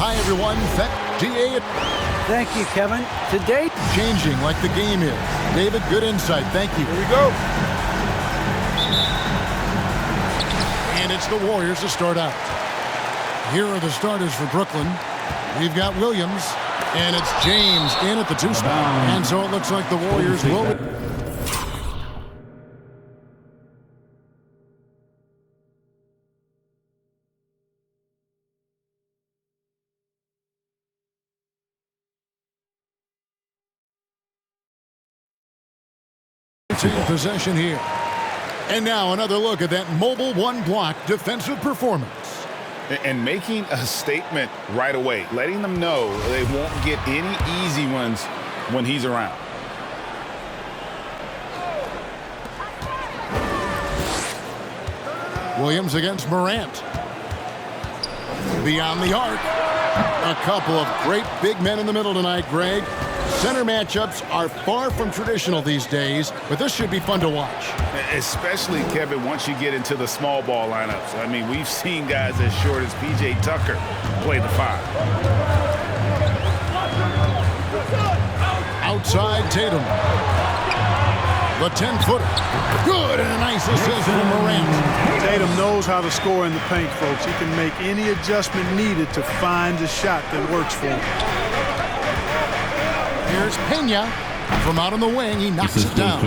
Hi, everyone. GA. Thank you, Kevin. Today, Changing like the game is. David, good insight. Thank you. Here we go. And it's the Warriors to start out. Here are the starters for Brooklyn. We've got Williams, and it's James in at the 2 spot. And so it looks like the Warriors will. Possession here. And now another look at that mobile one-block defensive performance. And making a statement right away, letting them know they won't get any easy ones when he's around. Williams against Morant. Beyond the arc. A couple of great big men in the middle tonight, Greg. Center matchups are far from traditional these days, but this should be fun to watch. Especially, Kevin, once you get into the small ball lineups. I mean, we've seen guys as short as P.J. Tucker play the 5. Outside Tatum. The 10-footer. Good, and a nice assist from Morant. Tatum knows how to score in the paint, folks. He can make any adjustment needed to find a shot that works for him. Here's Pena. From out on the wing, he knocks it down.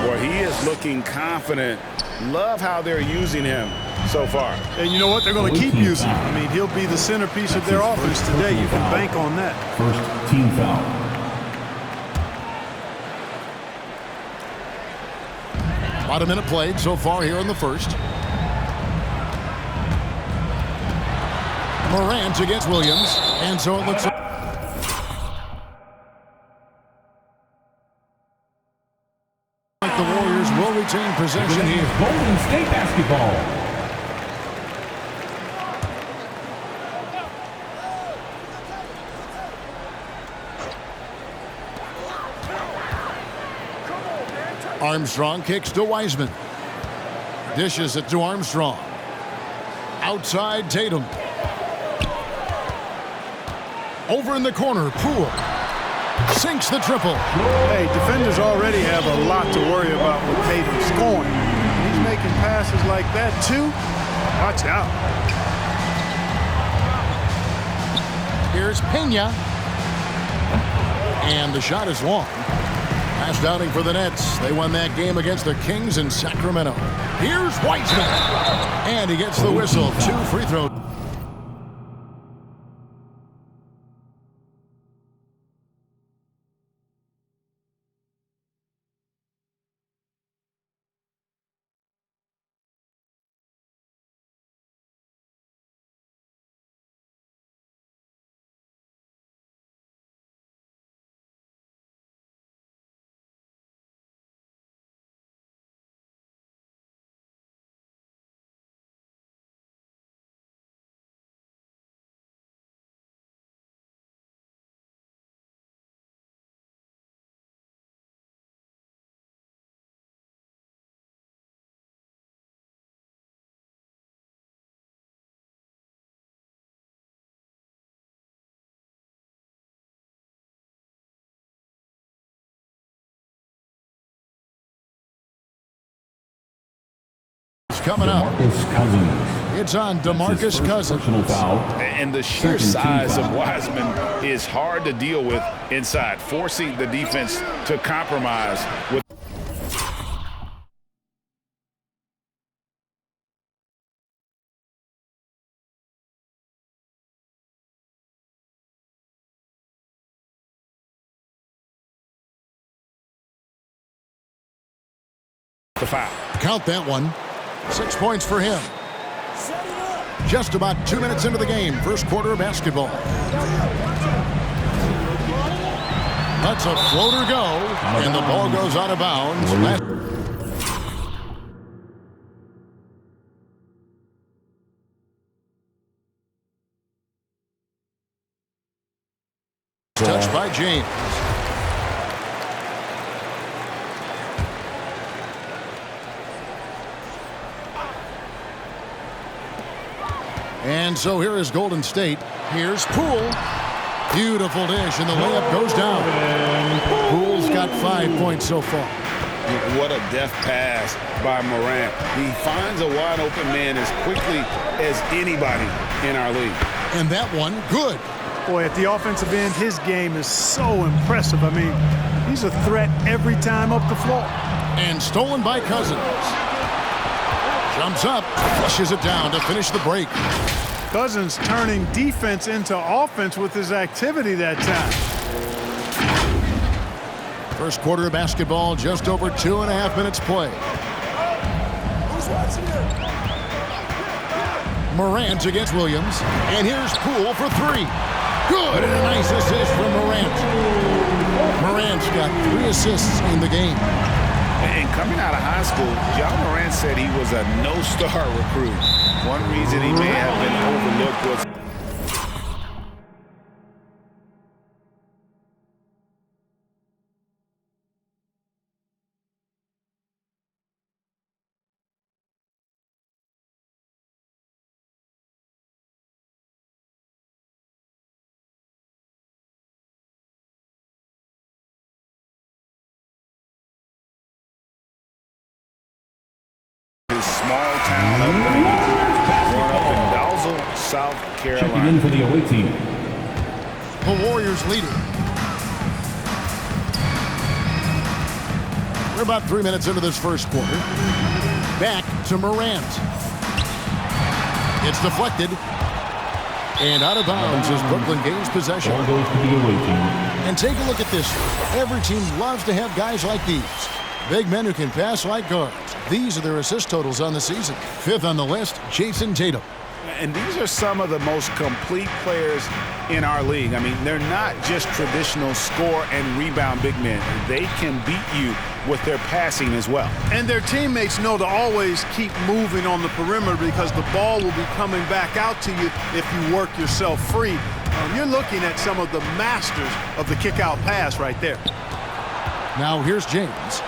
Boy, he is looking confident. Love how they're using him so far. And you know what? They're going to keep using him. I mean, he'll be the centerpiece of their offense today. You can bank on that. First team foul. About a minute played so far here in the first. Morant against Williams. And so it looks like the Warriors will retain possession here. Golden State basketball. Armstrong kicks to Wiseman. Dishes it to Armstrong. Outside Tatum. Over in the corner, Poole. Sinks the triple. Hey, defenders already have a lot to worry about with Tatum scoring. He's making passes like that, too. Watch out. Here's Pena. And the shot is long. Last outing for the Nets. They won that game against the Kings in Sacramento. Here's Wiseman. And he gets the whistle. 2 free throws. Coming up, it's on DeMarcus Cousins. And the sheer size of Wiseman is hard to deal with inside, forcing the defense to compromise with. The foul. Count that one. 6 points for him. Just about 2 minutes into the game. First quarter of basketball. That's a floater go. And the ball goes out of bounds. Touched by James. And so here is Golden State. Here's Poole. Beautiful dish, and the layup goes down. Poole's got 5 points so far. What a deft pass by Morant. He finds a wide-open man as quickly as anybody in our league. And that one, good. Boy, at the offensive end, his game is so impressive. I mean, he's a threat every time up the floor. And stolen by Cousins. Jumps up, flushes it down to finish the break. Cousins turning defense into offense with his activity that time. First quarter of basketball, just over 2.5 minutes play. Morant against Williams. And here's Poole for three. Good, and a nice assist from Morant. Morant's got 3 assists in the game. And coming out of high school, John Morant said he was a no-star recruit. One reason he may have been overlooked was his small town upbringing, growing up in Dalzell, South Checking in Carolina. for the away team. The Warriors lead it. We're about 3 minutes into this first quarter. Back to Morant. It's deflected. And out of bounds as Brooklyn gains possession. Ball goes to the away team. And take a look at this. Every team loves to have guys like these. Big men who can pass like guards. These are their assist totals on the season. 5th on the list, Jason Tatum. And these are some of the most complete players in our league. I mean, they're not just traditional score and rebound big men. They can beat you with their passing as well. And their teammates know to always keep moving on the perimeter because the ball will be coming back out to you if you work yourself free. You're looking at some of the masters of the kick-out pass right there. Now here's James.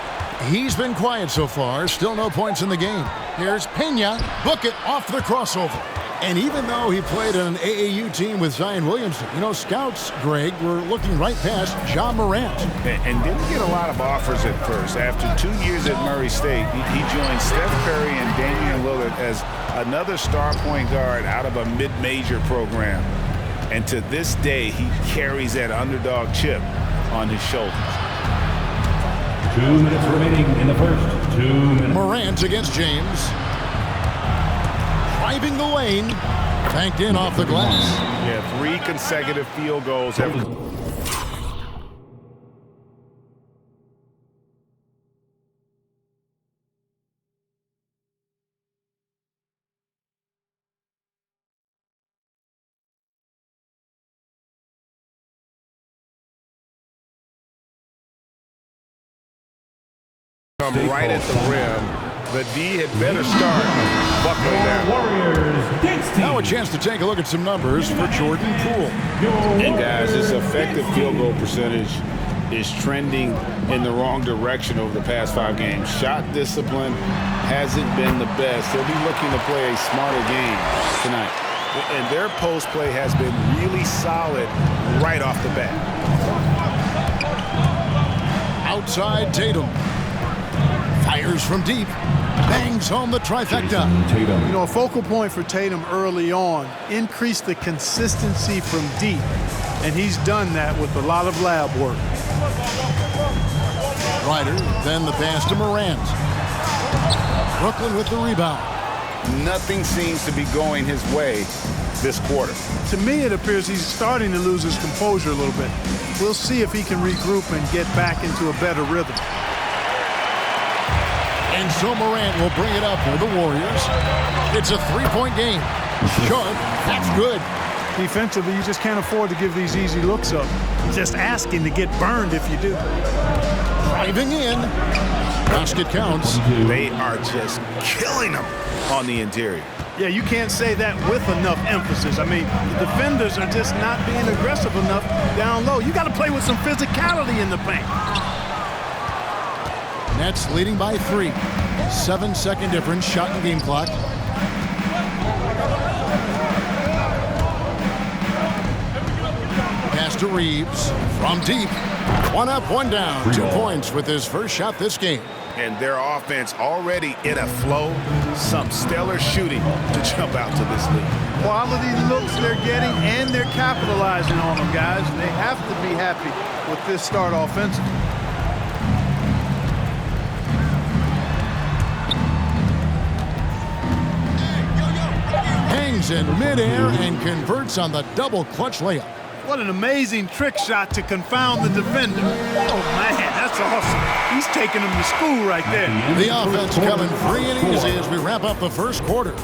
He's been quiet so far. Still no points in the game. Here's Pena. Book it off the crossover. And even though he played on an AAU team with Zion Williamson, you know, scouts, Greg, were looking right past John Morant. And didn't get a lot of offers at first. After 2 years at Murray State, he joined Steph Curry and Damian Lillard as another star point guard out of a mid-major program. And to this day, he carries that underdog chip on his shoulders. 2 minutes remaining in the first. 2 minutes. Morant against James. Driving the lane. Banked in off the glass. Yeah, 3 consecutive field goals. Come right at the rim. The D had better start buckling down. Warriors dance team. Now a chance to take a look at some numbers for Jordan Poole. And guys, his effective field goal percentage is trending in the wrong direction over the past 5 games. Shot discipline hasn't been the best. They'll be looking to play a smarter game tonight. And their post play has been really solid right off the bat. Outside Tatum. Fires from deep. Bangs home the trifecta. Tatum. You know, a focal point for Tatum early on, increase the consistency from deep. And he's done that with a lot of lab work. Ryder, then the pass to Morant. Brooklyn with the rebound. Nothing seems to be going his way this quarter. To me, it appears he's starting to lose his composure a little bit. We'll see if he can regroup and get back into a better rhythm. And so Morant will bring it up for the Warriors. It's a 3-point game. Sharp, that's good. Defensively, you just can't afford to give these easy looks up. Just asking to get burned if you do. Driving in. Basket counts. They are just killing them on the interior. Yeah, you can't say that with enough emphasis. I mean, the defenders are just not being aggressive enough down low. You got to play with some physicality in the paint. Nets leading by 3. 7-second difference, shot and game clock. Pass to Reeves from deep. One up, one down. 2 points with his first shot this game. And their offense already in a flow. Some stellar shooting to jump out to this lead. Quality looks they're getting, and they're capitalizing on them, guys. They have to be happy with this start offensively. Hangs in midair and converts on the double clutch layup. What an amazing trick shot to confound the defender. Oh, man, that's awesome. He's taking them to school right there. The offense coming free and easy as we wrap up the first quarter.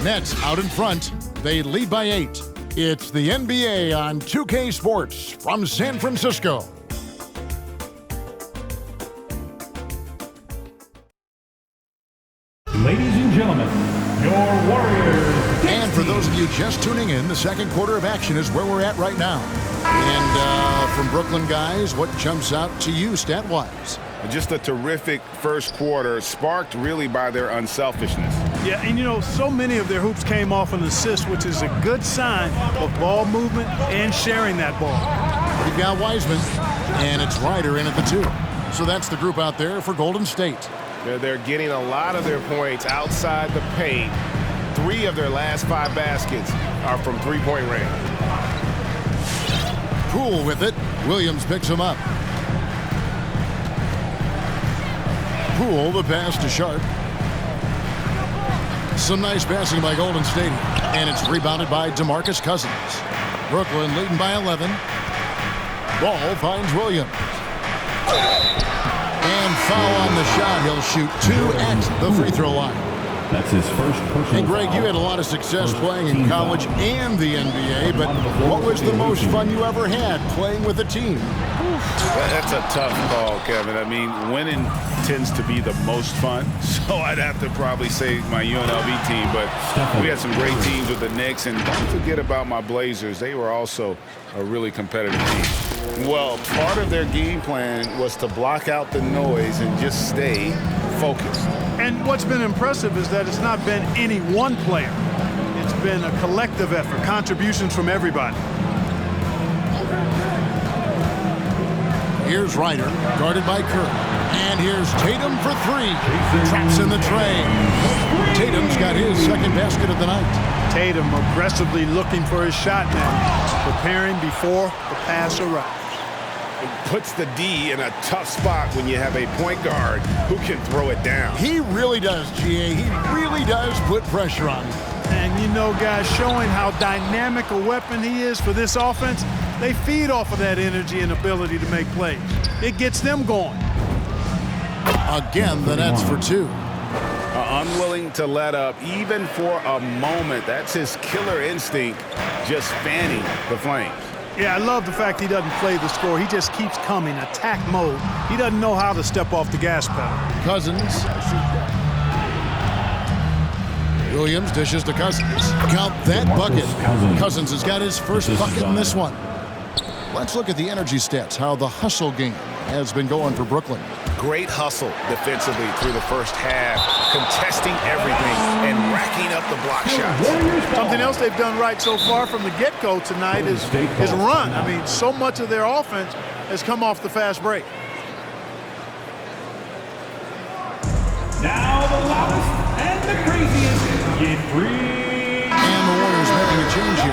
Nets out in front. They lead by 8. It's the NBA on 2K Sports from San Francisco. Ladies and gentlemen, your Warriors. And for those of you just tuning in, the second quarter of action is where we're at right now. And from Brooklyn guys, what jumps out to you stat-wise? Just a terrific first quarter, sparked really by their unselfishness. Yeah, and you know, so many of their hoops came off an assist, which is a good sign of ball movement and sharing that ball. We've got Wiseman, and it's Ryder in at the 2. So that's the group out there for Golden State. They're getting a lot of their points outside the paint. 3 of their last 5 baskets are from three-point range. Poole with it. Williams picks him up. Poole, the pass to Sharp. Some nice passing by Golden State. And it's rebounded by DeMarcus Cousins. Brooklyn leading by 11. Ball finds Williams. And foul on the shot. He'll shoot 2 at the free throw line. That's his first personal And Greg, foul. you had a lot of success playing in college and the NBA, but what was the most fun you ever had playing with a team? That's a tough call, Kevin. I mean, winning tends to be the most fun, so I'd have to probably say my UNLV team, but we had some great teams with the Knicks, and don't forget about my Blazers. They were also a really competitive team. Well, part of their game plan was to block out the noise and just stay focused. And what's been impressive is that it's not been any one player. It's been a collective effort, contributions from everybody. Here's Ryder, guarded by Curry. And here's Tatum for 3. Traps in the tray. Tatum's got his second basket of the night. Tatum aggressively looking for his shot now, preparing before the pass arrives. It puts the D in a tough spot when you have a point guard who can throw it down. He really does, GA. He really does put pressure on him. And you know, guys, showing how dynamic a weapon he is for this offense, they feed off of that energy and ability to make plays. It gets them going. Again, the Nets for 2. Unwilling to let up even for a moment. That's his killer instinct, just fanning the flames. Yeah, I love the fact he doesn't play the score. He just keeps coming, attack mode. He doesn't know how to step off the gas pedal. Cousins. Williams dishes to Cousins. Count that bucket. Cousins has got his first bucket in this one. Let's look at the energy stats, how the hustle game has been going for Brooklyn. Great hustle defensively through the first half, contesting everything and racking up the block shots. Something else they've done right so far from the get-go tonight is run. I mean, so much of their offense has come off the fast break. Now the loudest and the craziest get free. And the Warriors making a change here.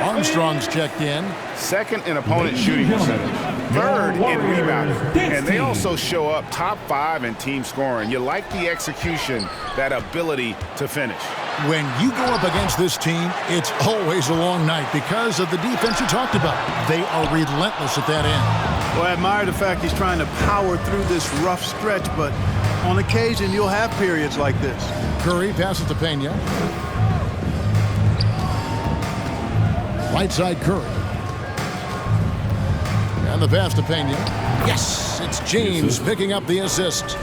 Armstrong's checked in. Second in opponent shooting percentage. Third in rebounding. And they also show up top 5 in team scoring. You like the execution, that ability to finish. When you go up against this team, it's always a long night because of the defense you talked about. They are relentless at that end. Well, I admire the fact he's trying to power through this rough stretch, but on occasion you'll have periods like this. Curry passes to Pena. Right side Curry. And the pass to Pena. Yes, it's James picking up the assist.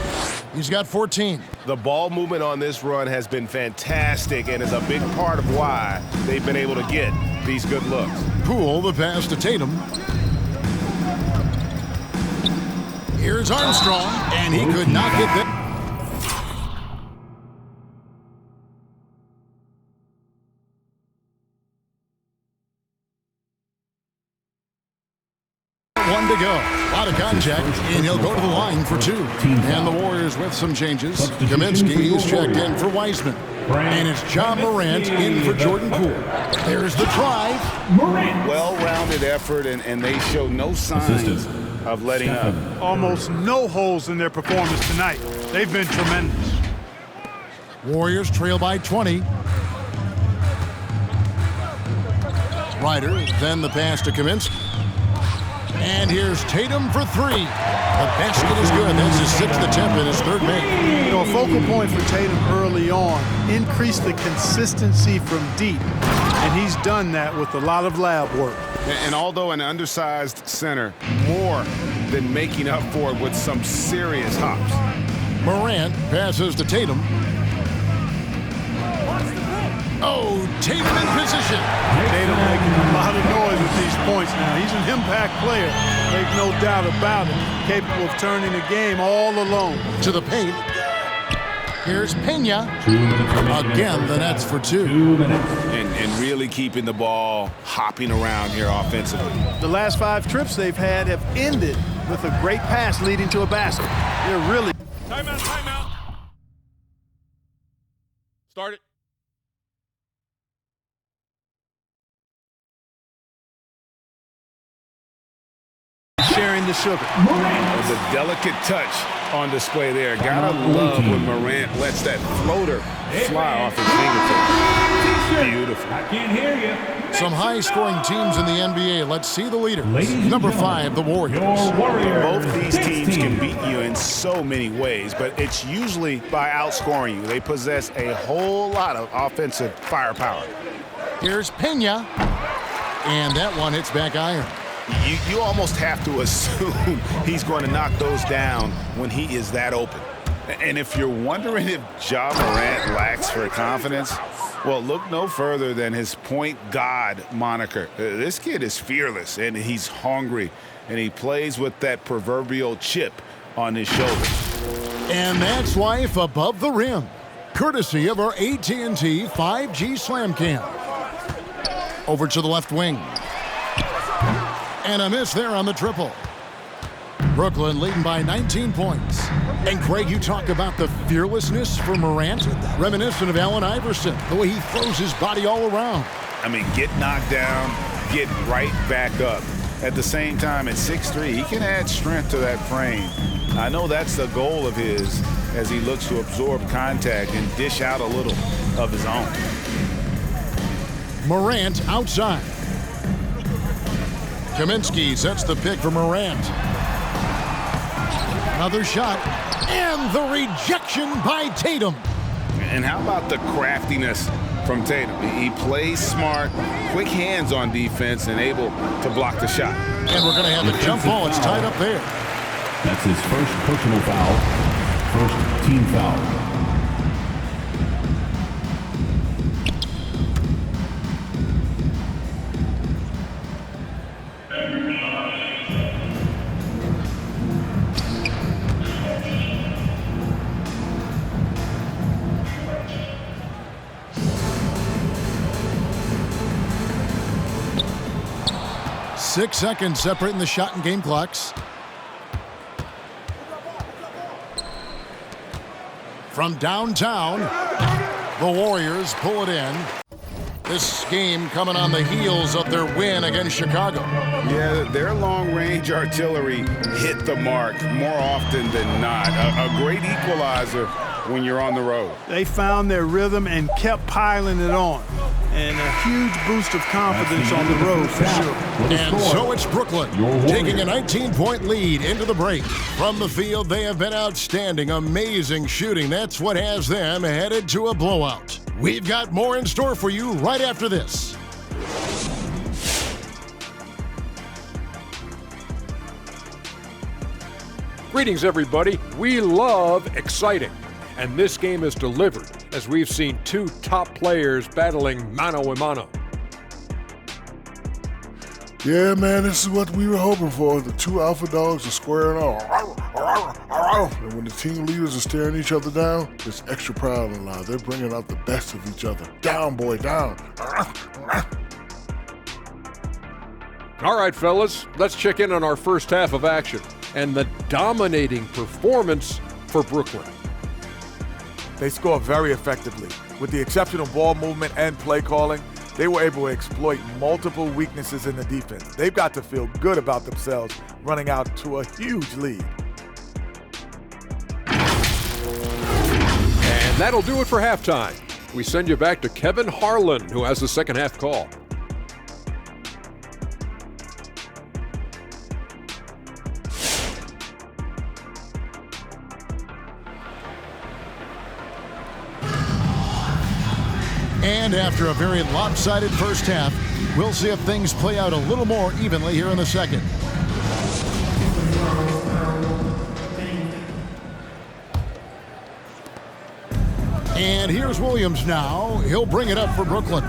He's got 14. The ball movement on this run has been fantastic and is a big part of why they've been able to get these good looks. Poole, the pass to Tatum. Here's Armstrong, and he could not get that. go. A lot of contact, and he'll go to the line for 2. And the Warriors with some changes. Kaminsky is checked in for Wiseman. And it's John Morant in for Jordan Poole. There's the drive. Well-rounded effort, and they show no signs of letting up. Almost no holes in their performance tonight. They've been tremendous. Warriors trail by 20. Ryder, then the pass to Kaminsky. And here's Tatum for 3. The basket is good. That's his 6th attempt and his 3rd make. You know, a focal point for Tatum early on, increase the consistency from deep. And he's done that with a lot of lab work. And although an undersized center, more than making up for it with some serious hops. Morant passes to Tatum. Oh, Tatum in position. Tatum making a lot of noise with these points now. He's an impact player. Make no doubt about it. Capable of turning the game all alone. To the paint. Here's Pena. Again, the Nets for 2. 2 minutes. And really keeping the ball hopping around here offensively. The last 5 trips they've had have ended with a great pass leading to a basket. They're really... Timeout, timeout. Start it. sharing the sugar. There's a delicate touch on display there. Gotta love when Morant lets that floater fly off his fingertips. Beautiful. I can't hear you. Some high-scoring teams in the NBA. Let's see the leader. Number 5, the Warriors. Both these teams can beat you in so many ways, but it's usually by outscoring you. They possess a whole lot of offensive firepower. Here's Pena. And that one hits back iron. You almost have to assume he's going to knock those down when he is that open. And if you're wondering if Ja Morant lacks for confidence, well, look no further than his point god moniker. This kid is fearless, and he's hungry, and he plays with that proverbial chip on his shoulder. And that's life above the rim, courtesy of our AT&T 5G Slam Cam. Over to the left wing. And a miss there on the triple. Brooklyn leading by 19 points. And Craig, you talk about the fearlessness for Morant, reminiscent of Allen Iverson, the way he throws his body all around. I mean, get knocked down, get right back up. At the same time, at 6'3", he can add strength to that frame. I know that's the goal of his as he looks to absorb contact and dish out a little of his own. Morant outside. Kaminsky sets the pick for Morant. Another shot, and the rejection by Tatum. And how about the craftiness from Tatum? He plays smart, quick hands on defense, and able to block the shot. And we're going to have a jump ball. It's tied up there. That's his first personal foul, first team foul. Six seconds separating the shot and game clocks. From downtown, the Warriors pull it in. This game coming on the heels of their win against Chicago. Yeah, their long-range artillery hit the mark more often than not. A great equalizer when you're on the road. They found their rhythm and kept piling it on. And a huge boost of confidence on the road for sure. And so it's Brooklyn taking a 19-point lead into the break. From the field, they have been outstanding, amazing shooting. That's what has them headed to a blowout. We've got more in store for you right after this. Greetings, everybody. We love exciting. And this game is delivered as we've seen two top players battling mano a mano. Yeah, man, this is what we were hoping for. The two alpha dogs are squaring off. And when the team leaders are staring each other down, it's extra proud and loud. They're bringing out the best of each other. Down, boy, down. All right, fellas, let's check in on our first half of action and the dominating performance for Brooklyn. They scored very effectively. With the exceptional ball movement and play calling, they were able to exploit multiple weaknesses in the defense. They've got to feel good about themselves running out to a huge lead. And that'll do it for halftime. We send you back to Kevin Harlan, who has the second half call. And after a very lopsided first half, we'll see if things play out a little more evenly here in the second. And here's Williams now. He'll bring it up for Brooklyn.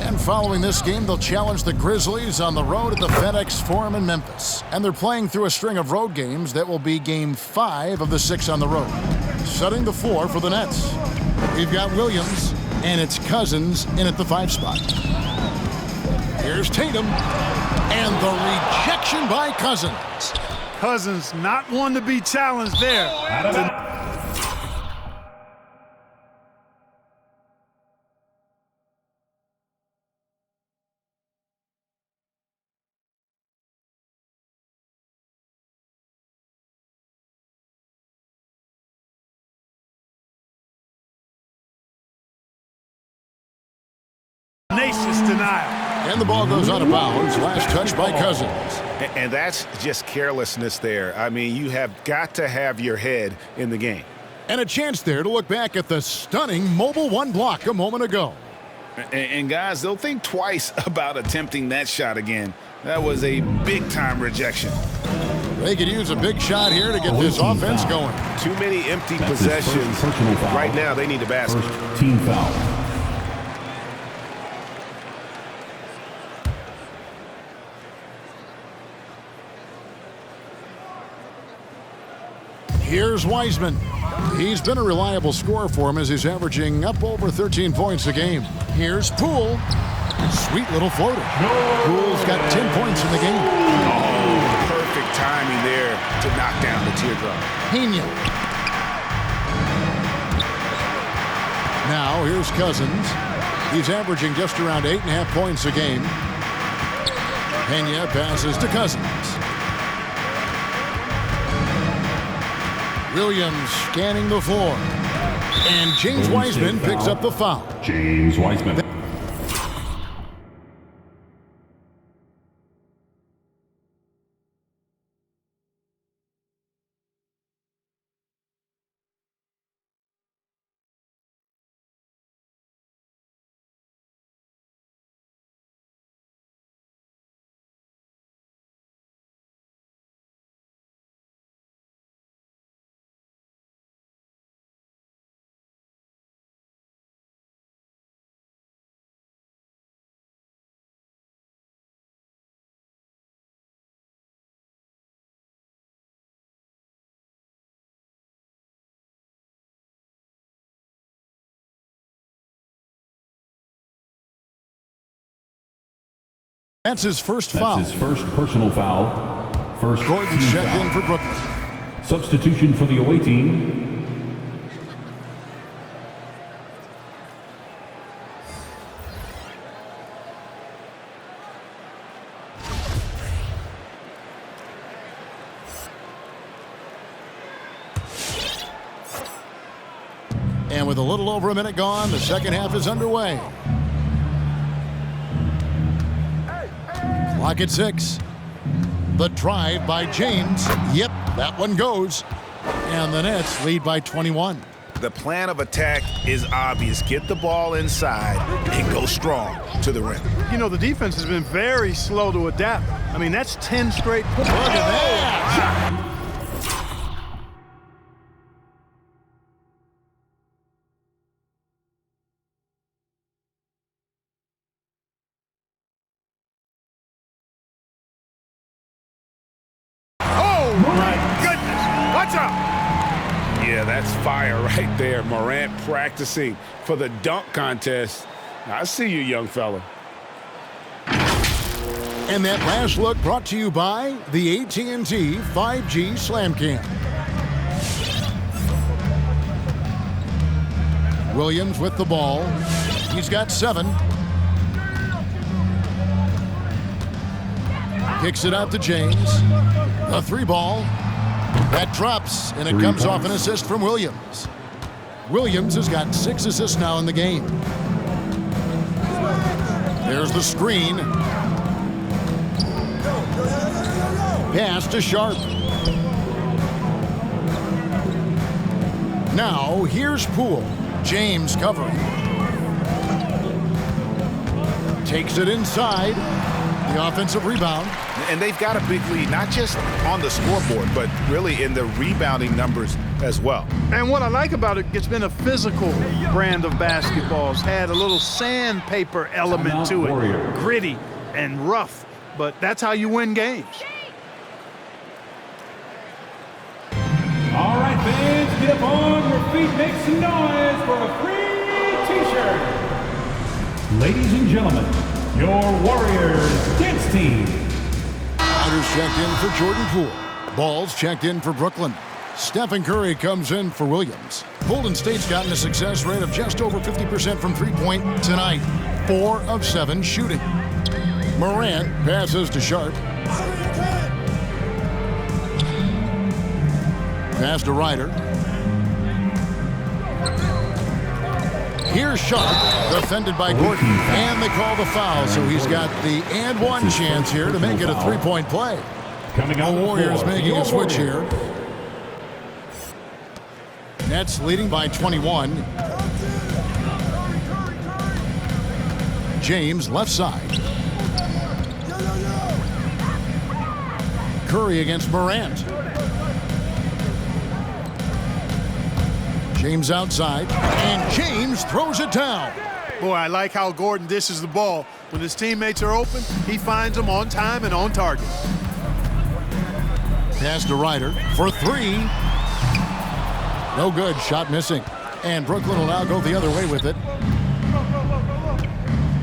And following this game, they'll challenge the Grizzlies on the road at the FedEx Forum in Memphis. And they're playing through a string of road games that will be game 5 of the 6 on the road. Setting the floor for the Nets. We've got Williams, and it's Cousins in at the 5 spot. Here's Tatum, and the rejection by Cousins. Cousins not one to be challenged there. Tenacious denial. And the ball goes out of bounds. Last touch by Cousins. And that's just carelessness there. I mean, you have got to have your head in the game. And a chance there to look back at the stunning mobile 1 block a moment ago. And guys, they'll think twice about attempting that shot again. That was a big-time rejection. They could use a big shot here to get this offense going. Too many empty possessions. Right now, they need a basket. First team foul. Here's Wiseman. He's been a reliable scorer for him as he's averaging up over 13 points a game. Here's Poole. Sweet little floater. Poole's got 10 points in the game. Oh, perfect timing there to knock down the teardrop. Pena. Now here's Cousins. He's averaging just around 8.5 points a game. Pena passes to Cousins. Williams scanning the floor. And James Wiseman picks up the foul. James Wiseman. That's his first foul. That's his first personal foul. First Gordon team checked foul. in for Brooklyn. Substitution for the away team. And with a little over a minute gone, the second half is underway. Clock at 6. The drive by James. Yep, that one goes. And the Nets lead by 21. The plan of attack is obvious. Get the ball inside and go strong to the rim. You know, the defense has been very slow to adapt. I mean, that's 10 straight points. Look at that. Yeah, that's fire right there. Morant practicing for the dunk contest. I see you, young fella. And that last look brought to you by the AT&T 5G Slam Cam. Williams with the ball. He's got 7. Kicks it out to James. A 3 ball. That drops, and it comes off an assist from Williams. Williams has got 6 assists now in the game. There's the screen. Pass to Sharp. Now, here's Poole. James covering. Takes it inside. The offensive rebound. And they've got a big lead, not just on the scoreboard, but really in the rebounding numbers as well. And what I like about it, it's been a physical brand of basketball. It's had a little sandpaper element to it. Gritty and rough, but that's how you win games. All right, fans, get up on your feet, make some noise for a free T-shirt. Ladies and gentlemen, your Warriors dance team. Riders checked in for Jordan Poole. Balls checked in for Brooklyn. Stephen Curry comes in for Williams. Golden State's gotten a success rate of just over 50% from three-point tonight. 4 of 7 shooting. Morant passes to Sharp. Pass to Ryder. Here's Sharp, defended by Gordon, and they call the foul, so he's got the and one chance here to make it a 3-point play. The Warriors making a switch here. Nets leading by 21. James left side. Curry against Morant. James outside, and James throws it down. Boy, I like how Gordon dishes the ball. When his teammates are open, he finds them on time and on target. Pass to Ryder for 3. No good, shot missing. And Brooklyn will now go the other way with it.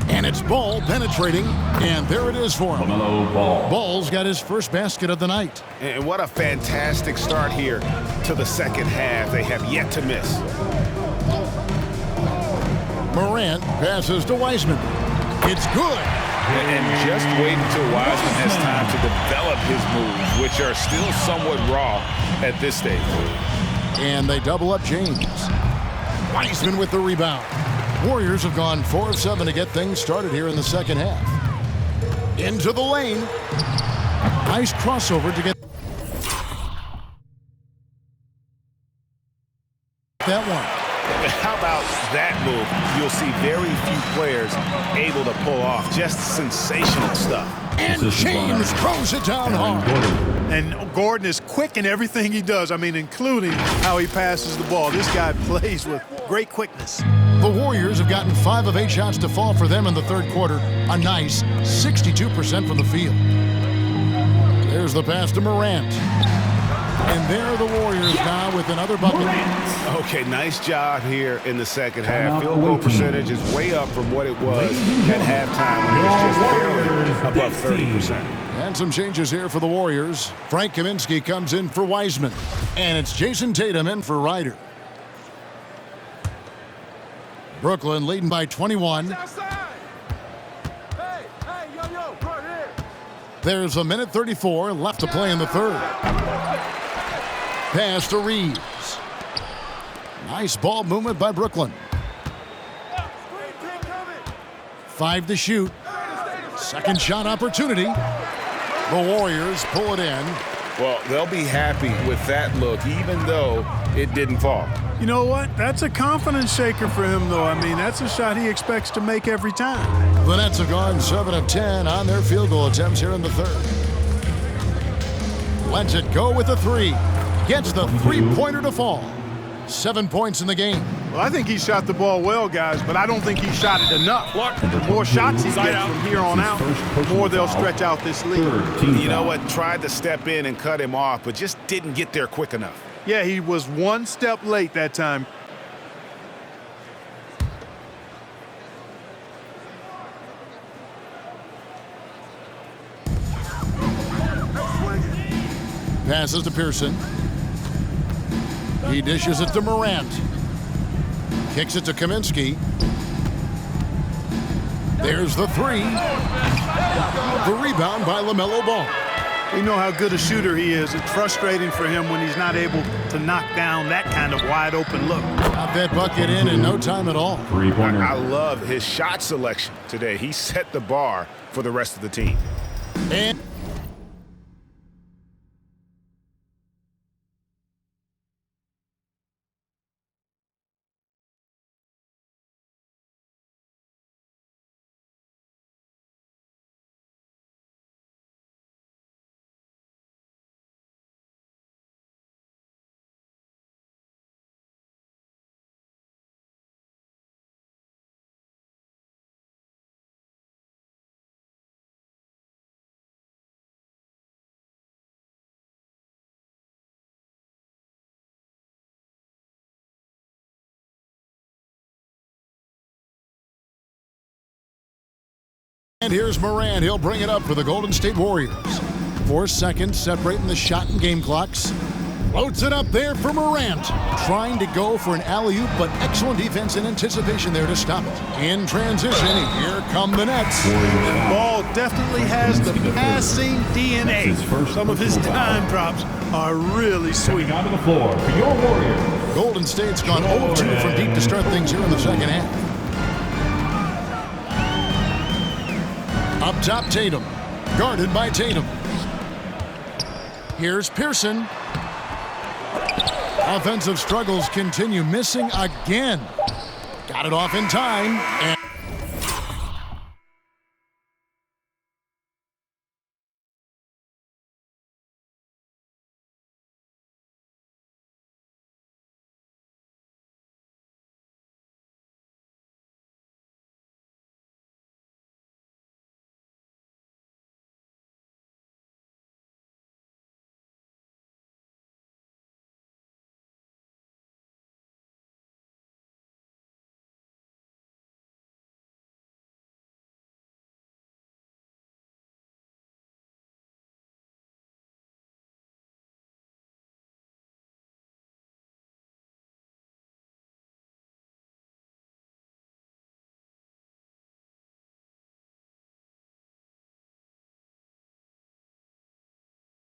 And it's Ball penetrating, and there it is for him. Ball's got his first basket of the night. And what a fantastic start here to the second half. They have yet to miss. Morant passes to Wiseman. It's good. And just wait until Wiseman has time to develop his moves, which are still somewhat raw at this stage. And they double up James. Wiseman with the rebound. Warriors have gone 4 of 7 to get things started here in the second half. Into the lane. Nice crossover to get that one. How about that move? You'll see very few players able to pull off just sensational stuff. And James throws it down hard. And Gordon is quick in everything he does. I mean, including how he passes the ball. This guy plays with great quickness. The Warriors have gotten 5 of 8 shots to fall for them in the third quarter. A nice 62% from the field. There's the pass to Morant. And there are the Warriors now with another bucket. Okay, nice job here in the second half. Field goal percentage is way up from what it was at halftime when it was just barely above 30%. And some changes here for the Warriors. Frank Kaminsky comes in for Wiseman. And it's Jason Tatum in for Ryder. Brooklyn leading by 21. There's a minute 34 left to play in the third. Pass to Reeves. Nice ball movement by Brooklyn. 5 to shoot. Second shot opportunity. The Warriors pull it in. Well, they'll be happy with that look, even though it didn't fall. You know what? That's a confidence shaker for him, though. I mean, that's a shot he expects to make every time. The Nets have gone 7 of 10 on their field goal attempts here in the third. Lets it go with a 3. Gets the three-pointer to fall. 7 points in the game. Well, I think he shot the ball well, guys, but I don't think he shot it enough. The more shots he gets from here on out, the more they'll stretch out this lead. You know what? Tried to step in and cut him off, but just didn't get there quick enough. Yeah, he was one step late that time. Passes to Pearson. He dishes it to Morant. Kicks it to Kaminsky. There's the three. The rebound by LaMelo Ball. We know how good a shooter he is. It's frustrating for him when he's not able to knock down that kind of wide open look. Got that bucket in no time at all. I love his shot selection today. He set the bar for the rest of the team. And here's Morant. He'll bring it up for the Golden State Warriors. 4 seconds separating the shot and game clocks. Floats it up there for Morant. Trying to go for an alley-oop, but excellent defense and anticipation there to stop it. In transition, here come the Nets. And Ball definitely has the passing DNA. Some of his time drops are really sweet. Out of the floor for your Warriors. Golden State's gone 0-2 from deep to start things here in the second half. Up top, Tatum. Guarded by Tatum. Here's Pearson. Offensive struggles continue. Missing again. Got it off in time.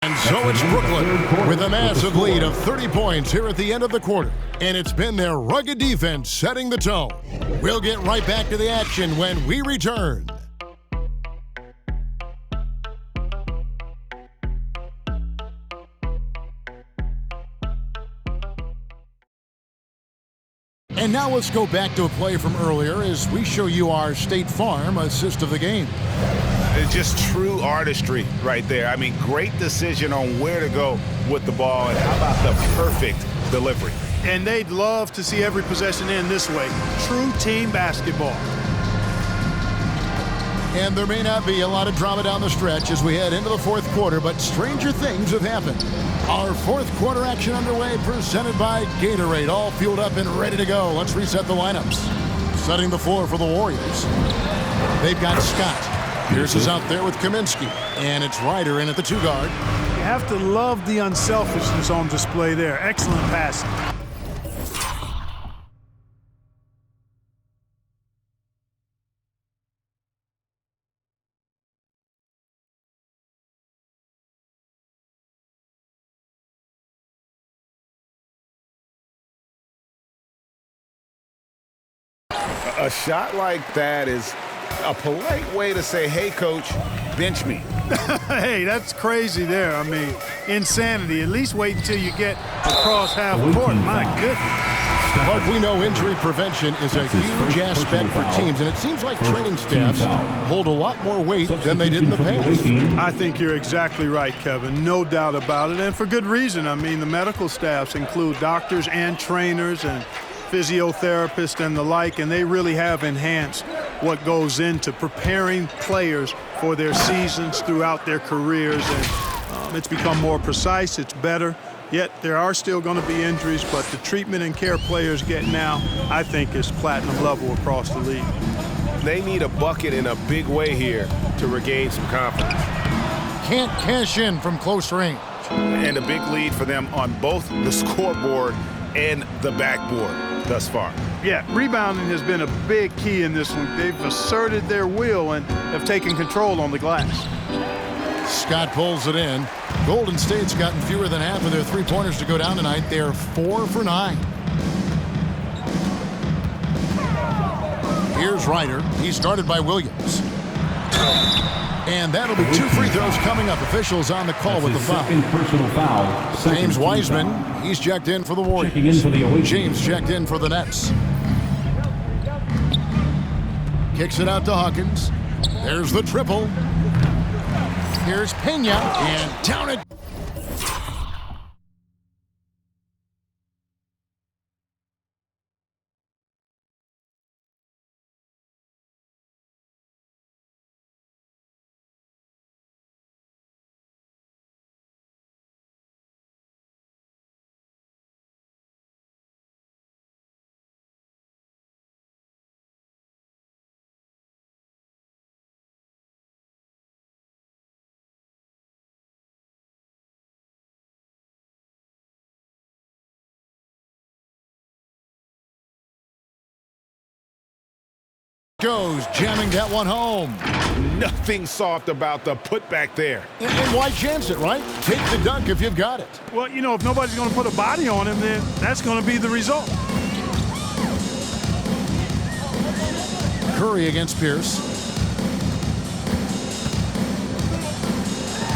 And so it's Brooklyn with a massive lead of 30 points here at the end of the quarter. And it's been their rugged defense setting the tone. We'll get right back to the action when we return. And now let's go back to a play from earlier as we show you our State Farm assist of the game. It's just true artistry right there. I mean, great decision on where to go with the ball, and how about the perfect delivery? And they'd love to see every possession end this way. True team basketball. And there may not be a lot of drama down the stretch as we head into the fourth quarter, but stranger things have happened. Our fourth quarter action underway, presented by Gatorade, all fueled up and ready to go. Let's reset the lineups. Setting the floor for the Warriors. They've got Scott. Pierce is out there with Kaminsky, and it's Ryder in at the 2 guard. You have to love the unselfishness on display there. Excellent passing. A shot like that is a polite way to say, hey, coach, bench me. Hey, that's crazy there. I mean, insanity. At least wait until you get across half court. My goodness. But we know injury prevention is a huge aspect for teams, and it seems like training staffs hold a lot more weight than they did in the past. I think you're exactly right, Kevin. No doubt about it, and for good reason. I mean, the medical staffs include doctors and trainers and physiotherapists and the like, and they really have enhanced what goes into preparing players for their seasons throughout their careers, and it's become more precise, it's better. Yet there are still going to be injuries, but the treatment and care players get now, I think, is platinum level across the league. They need a bucket in a big way here to regain some confidence. Can't cash in from close range. and a big lead for them on both the scoreboard and the backboard thus far. Yeah, rebounding has been a big key in this one. They've asserted their will and have taken control on the glass. Scott pulls it in. Golden State's gotten fewer than half of their three-pointers to go down tonight. They're 4 for 9. Here's Ryder. He's guarded by Williams. And that'll be 2 free throws coming up. Officials on the call with the foul. Second personal foul. James Wiseman, he's checked in for the Warriors. Checking in for the away team. James checked in for the Nets. Kicks it out to Hawkins. There's the triple. Here's Pena, and down it. Goes, jamming that one home. Nothing soft about the putback there. And why chance it, right? Take the dunk if you've got it. Well, you know, if nobody's going to put a body on him, then that's going to be the result. Curry against Pierce.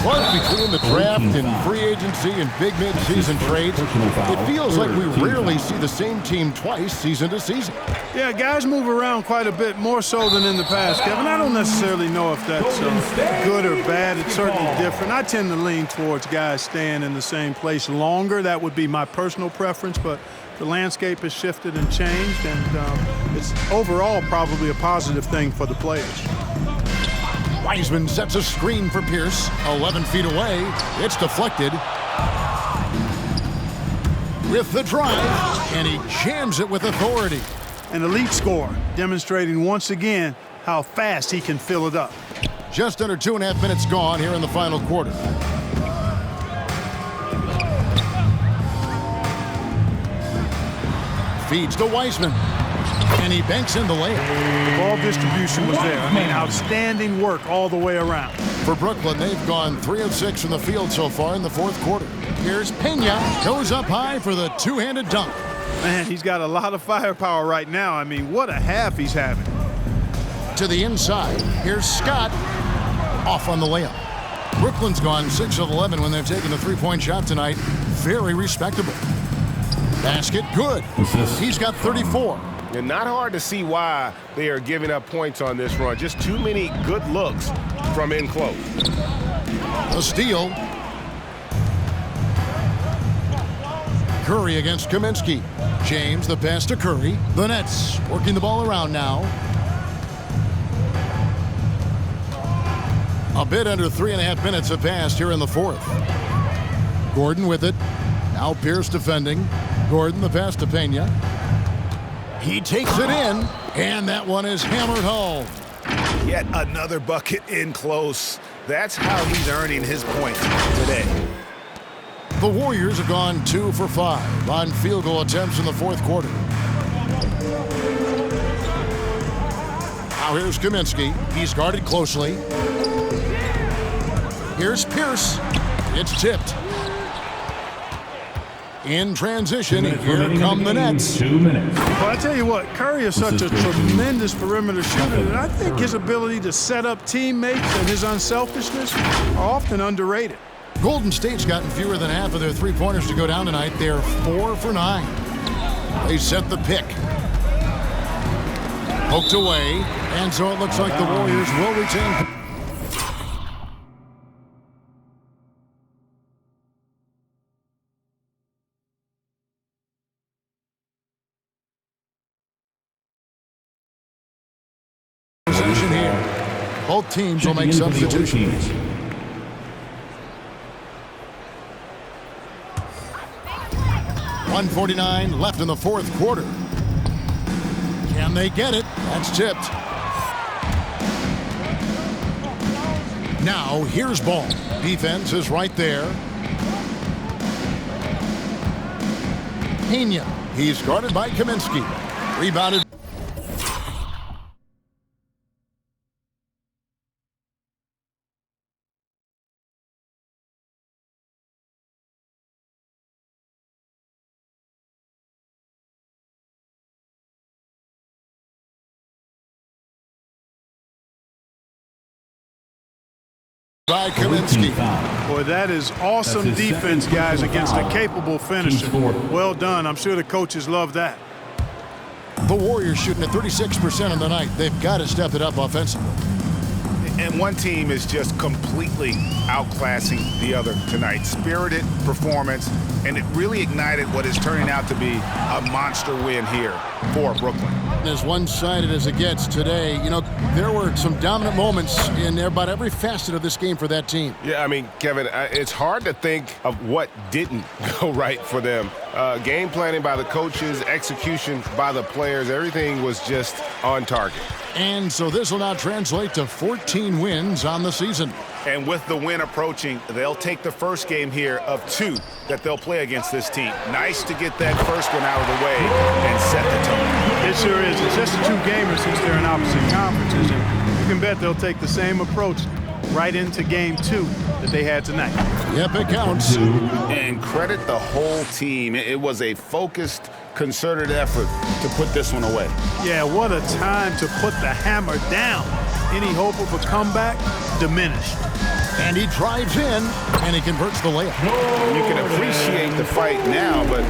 What between the draft and free agency and big mid-season trades, it feels like we rarely see the same team twice season to season. Yeah, guys move around quite a bit, more so than in the past, Kevin. I don't necessarily know if that's good or bad. It's certainly different. I tend to lean towards guys staying in the same place longer. That would be my personal preference, but the landscape has shifted and changed, and it's overall probably a positive thing for the players. Wiseman sets a screen for Pierce. 11 feet away. It's deflected. With the drive, and he jams it with authority. An elite scorer, demonstrating once again how fast he can fill it up. Just under 2.5 minutes gone here in the final quarter. Feeds to Wiseman. And he banks in the layup. The ball distribution was there. I mean, outstanding work all the way around. For Brooklyn, they've gone 3 of 6 from the field so far in the fourth quarter. Here's Pena. Goes up high for the two-handed dunk. Man, he's got a lot of firepower right now. I mean, what a half he's having. To the inside. Here's Scott. Off on the layup. Brooklyn's gone 6 of 11 when they've taken the three-point shot tonight. Very respectable. Basket good. He's got 34. And not hard to see why they are giving up points on this run. Just too many good looks from in close. A steal. Curry against Kaminsky. James, the pass to Curry. The Nets working the ball around now. A bit under 3.5 minutes have passed here in the fourth. Gordon with it. Now Pierce defending. Gordon, the pass to Pena. He takes it in, and that one is hammered home. Yet another bucket in close. That's how he's earning his points today. The Warriors have gone 2 for 5 on field goal attempts in the fourth quarter. Now here's Kaminsky. He's guarded closely. Here's Pierce. It's tipped. In transition, here come the Nets. 2 minutes. Well, I tell you what, Curry is such a tremendous perimeter shooter, and I think his ability to set up teammates and his unselfishness are often underrated. Golden State's gotten fewer than half of their three-pointers to go down tonight. They're 4 for 9. They set the pick. Poked away, and so it looks like the Warriors will retain. Possession here. Both teams will make substitutions. 1:49 left in the fourth quarter. Can they get it? That's tipped. Now here's ball. Defense is right there. Pena. He's guarded by Kaminsky. Rebounded by Kaminsky. Boy, that is awesome defense, guys, against a capable finisher. Well done. I'm sure the coaches love that. The Warriors shooting at 36% on the night. They've got to step it up offensively. And one team is just completely outclassing the other tonight. Spirited performance, and it really ignited what is turning out to be a monster win here for Brooklyn. As one-sided as it gets today, you know, there were some dominant moments in about every facet of this game for that team. Yeah, I mean, Kevin, it's hard to think of what didn't go right for them. Game planning by the coaches, execution by the players, everything was just on target. And so this will now translate to 14 wins on the season. And with the win approaching, they'll take the first game here of 2 that they'll play against this team. Nice to get that first one out of the way and set the tone. It sure is. It's just a 2-gamer since they're in opposite conferences. And you can bet they'll take the same approach right into game 2 that they had tonight. Yep, it counts. And credit the whole team. It was a focused, concerted effort to put this one away. Yeah, what a time to put the hammer down. Any hope of a comeback diminished. And he drives in, and he converts the layup. You can appreciate the fight now, but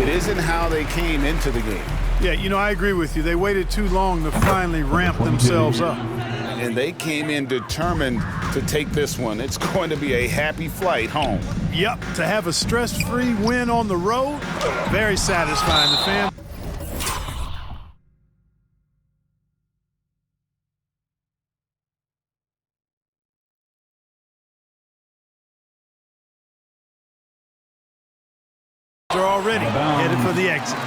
it isn't how they came into the game. Yeah, you know, I agree with you. They waited too long to finally ramp themselves up. And they came in determined to take this one. It's going to be a happy flight home. Yep, to have a stress-free win on the road, very satisfying. The fans. They're already headed for the exit.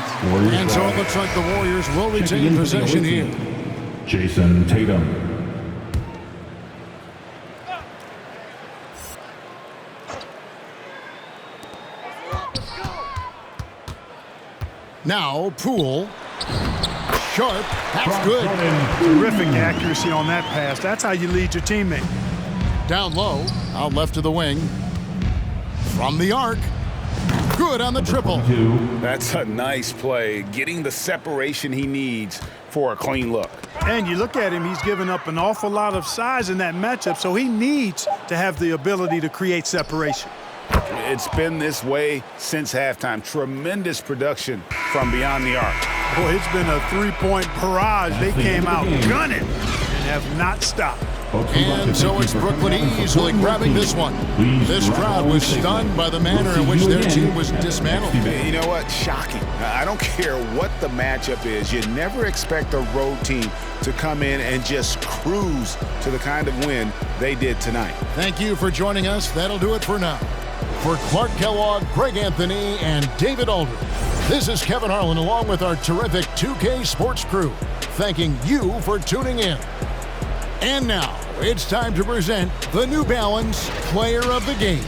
And so it looks like the Warriors will retain possession here. Jason Tatum. Now, Poole. Sharp. That's good. Terrific accuracy on that pass. That's how you lead your teammate. Down low. Out left to the wing. From the arc. Good on the triple. That's a nice play. Getting the separation he needs for a clean look. And you look at him, he's given up an awful lot of size in that matchup, so he needs to have the ability to create separation. It's been this way since halftime. Tremendous production from beyond the arc. Boy, it's been a three-point barrage. They came out gunning and have not stopped. And so it's Brooklyn easily grabbing this one. This crowd was stunned by the manner in which their team was dismantled. You know what? Shocking. I don't care what the matchup is. You never expect a road team to come in and just cruise to the kind of win they did tonight. Thank you for joining us. That'll do it for now. For Clark Kellogg, Greg Anthony, and David Aldridge, this is Kevin Harlan along with our terrific 2K Sports crew, thanking you for tuning in. And now, it's time to present the New Balance Player of the Game.